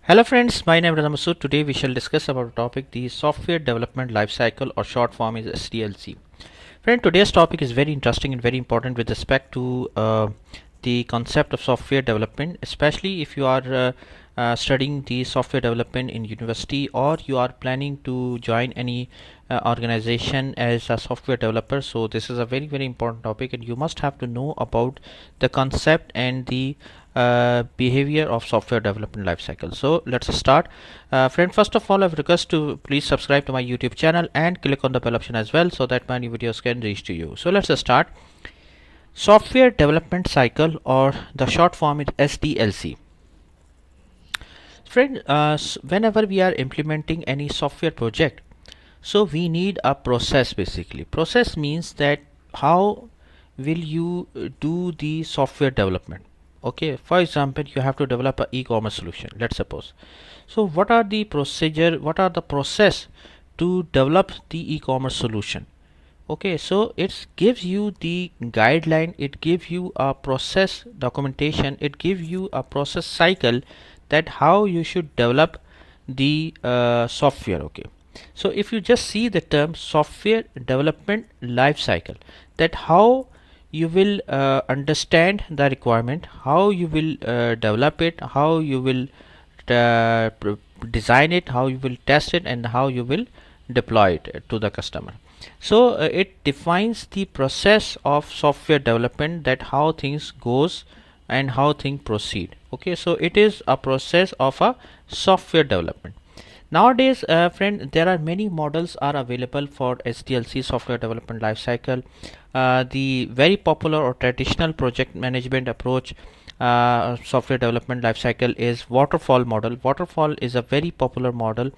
Hello friends, my name is Ramasud. Today we shall discuss about the topic the software development lifecycle, or short form is SDLC. Friend, today's topic is very interesting and very important with respect to the concept of software development, especially if you are studying the software development in university, or you are planning to join any organization as a software developer. So this is a very important topic, and you must have to know about the concept and the behavior of software development lifecycle. So let's start. Friend, first of all, I would request to please subscribe to my YouTube channel and click on the bell option as well, so that my new videos can reach to you. So let's start. Software development cycle, or the short form is SDLC. Friend, whenever we are implementing any software project, so we need a process. Basically, process means that how will you do the software development. Okay, for example, you have to develop a e-commerce solution, let's suppose. So what are the process to develop the e-commerce solution? Okay, so it gives you the guideline, it gives you a process documentation, it gives you a process cycle that how you should develop the software. Okay, so if you just see the term software development life cycle, that how you will understand the requirement, how you will develop it, how you will design it, how you will test it, and how you will deploy it to the customer. So it defines the process of software development, that how things goes and how things proceed. Okay, so it is a process of a software development. Nowadays, friend, there are many models are available for SDLC, software development lifecycle. The very popular or traditional project management approach software development lifecycle is waterfall model. Waterfall is a very popular model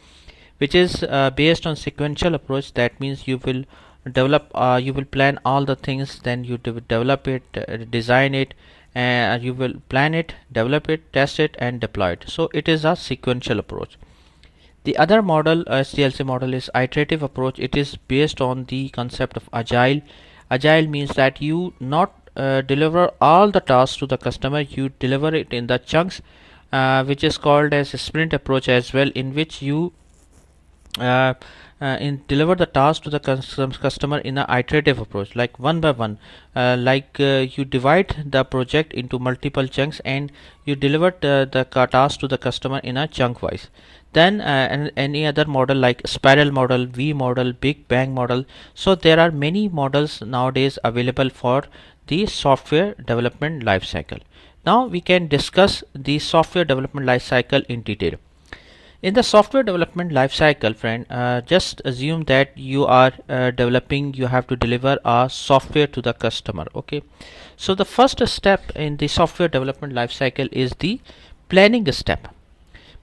which is based on sequential approach. That means you will develop, you will plan all the things, then you develop it, design it, and you will plan it, develop it, test it, and deploy it. So it is a sequential approach. The other model, SDLC model, is iterative approach. It is based on the concept of agile. Agile means that you not deliver all the tasks to the customer, you deliver it in the chunks, which is called as a sprint approach as well, in which you deliver the task to the customer in an iterative approach, like one by one, you divide the project into multiple chunks and you deliver the task to the customer in a chunk wise. Then any other model like spiral model, V model, Big Bang model. So there are many models nowadays available for the software development life cycle. Now we can discuss the software development life cycle in detail. In the software development life cycle, friend, just assume that you are developing, you have to deliver a software to the customer. Okay, so the first step in the software development life cycle is the planning step.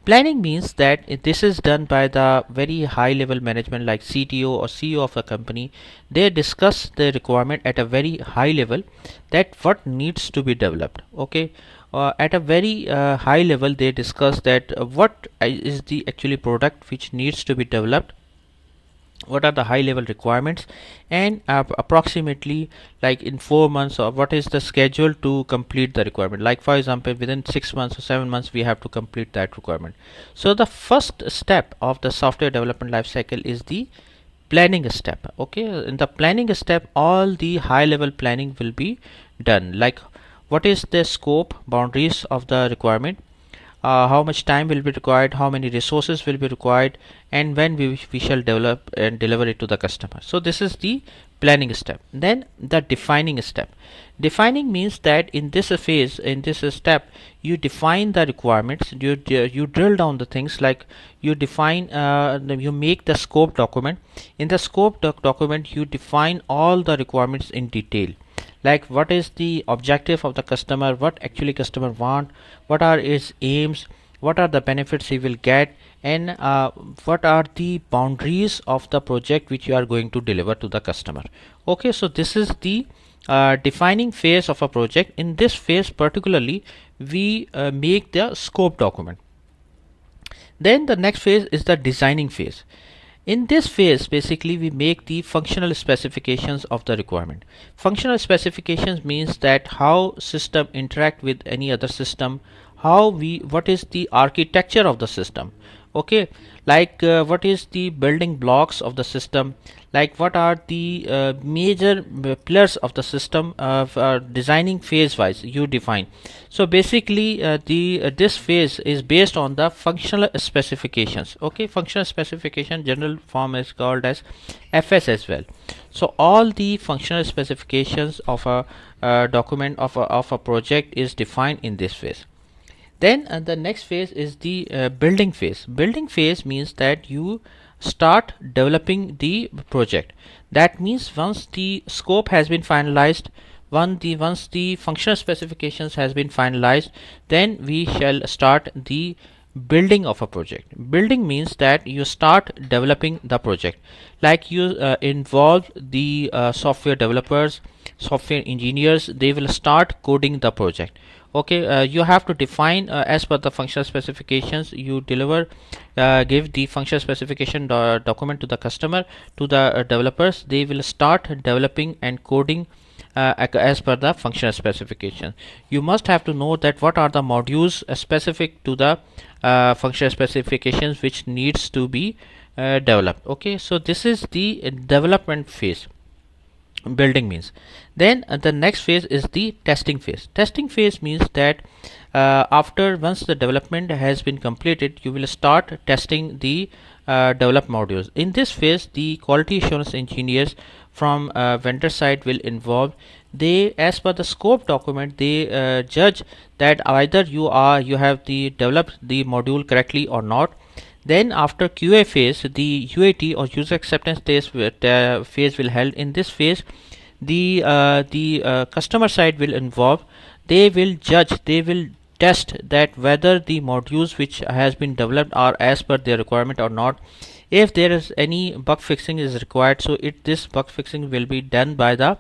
Planning means that this is done by the very high level management like CTO or CEO of a company. They discuss the requirement at a very high level, that what needs to be developed. Okay, at a very high level they discuss that what is the actually product which needs to be developed, what are the high level requirements, and approximately like in 4 months, or what is the schedule to complete the requirement. Like for example, within 6 months or 7 months we have to complete that requirement. So the first step of the software development life cycle is the planning step. Okay, in the planning step all the high level planning will be done, like what is the scope, boundaries of the requirement, how much time will be required, how many resources will be required, and when we shall develop and deliver it to the customer. So this is the planning step. Then the defining step. Defining means that in this phase, in this step, you define the requirements, you drill down the things, like you define, you make the scope document. In the scope document you define all the requirements in detail, like what is the objective of the customer, what actually customer want, what are his aims, what are the benefits he will get, and what are the boundaries of the project which you are going to deliver to the customer. Okay, so this is the defining phase of a project. In this phase particularly we make the scope document. Then the next phase is the designing phase. In this phase basically we make the functional specifications of the requirement. Functional specifications means that how system interact with any other system, what is the architecture of the system. Okay, like what is the building blocks of the system, like what are the major pillars of the system of designing phase wise you define. So basically the this phase is based on the functional specifications. Okay, functional specification general form is called as FS as well. So all the functional specifications of a document of a project is defined in this phase. Then the next phase is the building phase. Building phase means that you start developing the project. That means once the scope has been finalized, once the functional specifications has been finalized, then we shall start the building of a project. Building means that you start developing the project, like you involve the software developers, software engineers, they will start coding the project. Okay, you have to define as per the functional specifications you deliver, give the functional specification document to the customer, to the developers, they will start developing and coding as per the functional specification. You must have to know that what are the modules specific to the functional specifications which needs to be developed. Okay, so this is the development phase, building means. Then the next phase is the testing phase. Testing phase means that after once the development has been completed, you will start testing the developed modules. In this phase, the quality assurance engineers from vendor side will involve. They, as per the scope document, they judge that either you have the developed the module correctly or not. Then after QA phase, the UAT or user acceptance test phase will held. In this phase, the customer side will involve. They will judge, they will test that whether the modules which has been developed are as per their requirement or not. If there is any bug fixing is required, so this bug fixing will be done by the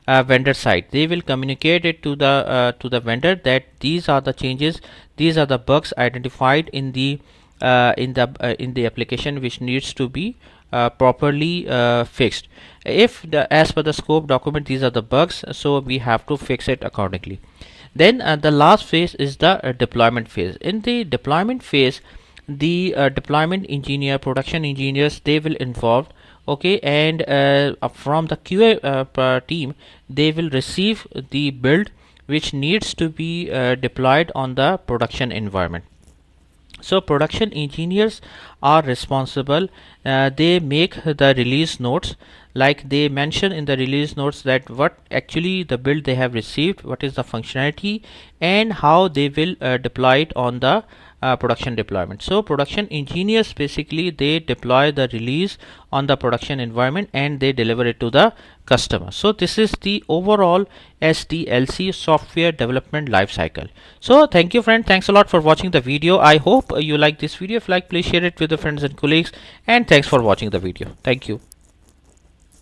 vendor side. They will communicate it to the vendor that these are the changes, these are the bugs identified in the application which needs to be properly fixed. If as per the scope document these are the bugs, so we have to fix it accordingly. Then the last phase is the deployment phase. In the deployment phase, the deployment engineer, production engineers, they will involve. Okay, and from the QA team, they will receive the build which needs to be deployed on the production environment. So production engineers are responsible. They make the release notes, like they mention in the release notes that what actually the build they have received, what is the functionality, and how they will deploy it on the production deployment. So production engineers basically they deploy the release on the production environment and they deliver it to the customer. So this is the overall SDLC software development life cycle. So thank you friend, thanks a lot for watching the video. I hope you like this video. If you like, please share it with your friends and colleagues, and thanks for watching the video. Thank you.